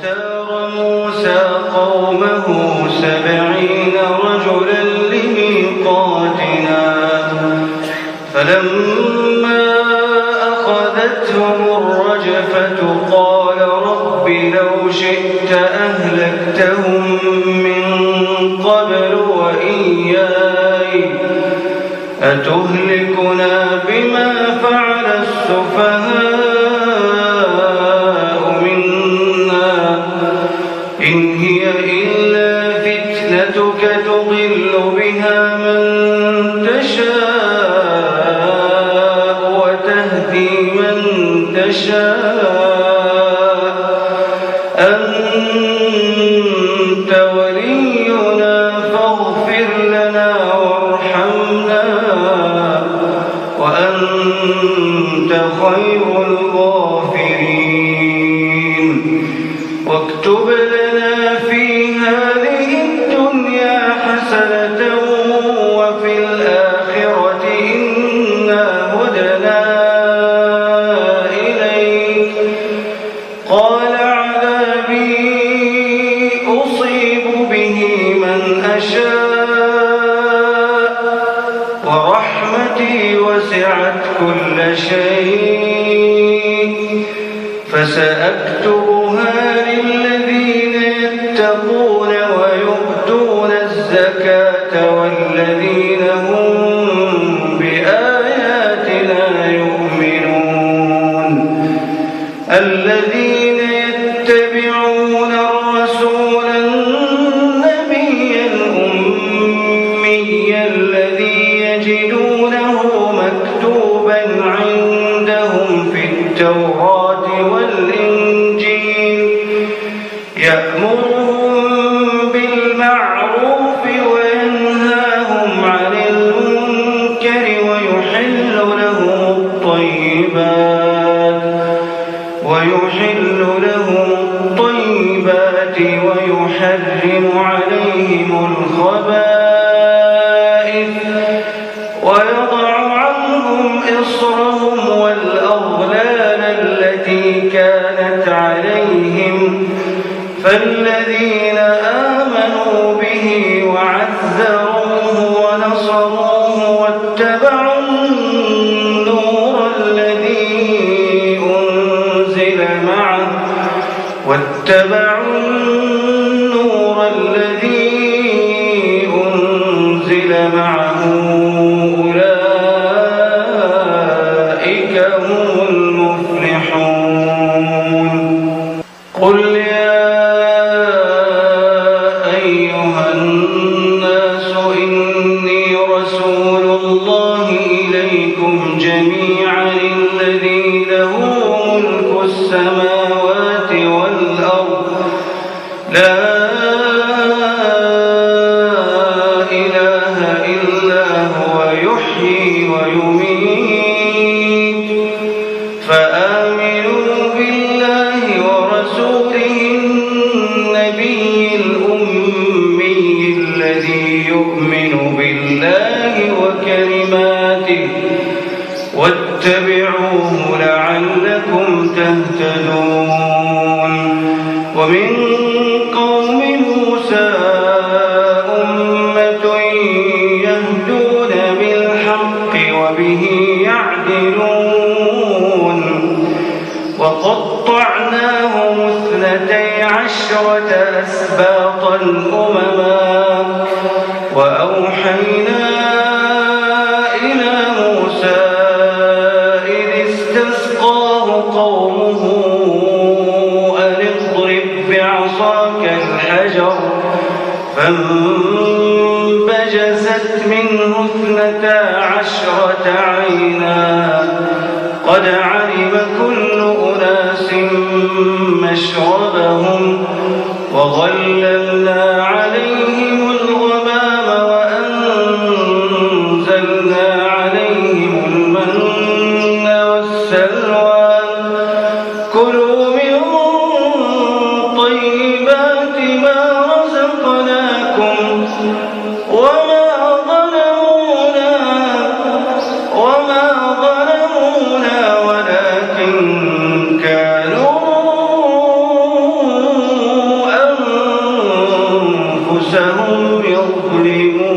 واختار موسى قومه 70 رجلا لميقاتنا فلما أخذتهم الرجفة قال رب لو شئت أهلكتهم من قبل وإياي أتهلكنا بما فعل السفهاء منا إن هي إلا فتنتك تضل بها من تشاء وتهدي من تشاء أنت ولينا فاغفر لنا وارحمنا وأنت خير الغافرين واكتب لنا في هذه الدنيا حسنة وفي الآخرة إنا هدنا إليك قال عذابي أصيب به من أشاء ورحمتي وسعت كل شيء فسأكتبها للذين يتقون ويؤتون الزكاة والذين هم بآياتنا يؤمنون الذين يتبعون الرسول النبي الأمي الذي يجدونه مكتوبا عندهم في التوراة والإنجيل يأمرهم بالمعروف وينهاهم عن المنكر ويحل لهم الطيبات ويحرم عليهم الخبائث ويضع عنهم إصرهم والأغلال التي كانت عليهم فالذين آمنوا به وعزروه ونصروه واتبعوا النور الذي أنزل معه أولئك هم المفلحون قل يا أيها الناس إني رسول الله إليكم جميعا الذي له ملك السماوات والأرض لا إله إلا هو يحيي ويميت فآمنوا بالله ورسوله النبي الأمي الذي يؤمن بالله وكلماته واتبعوه لعلكم تهتدون ومن قوم موسى أمة يهدون بالحق وبه يعدلون وقطعناهم 12 أسباطا أمما وأوحينا إلى موسى إذ استسقاه قومه أن اضرب بعصاك الحجر فانبجست منه 12 عينا قد علم كل أناس مشربهم وظللنا عليهم الغمام وأنزلنا عليهم المن والسلوى كلوا من طيبات ما رزقناكم وما ظلمونا ولكن كانوا أنفسهم يظلمون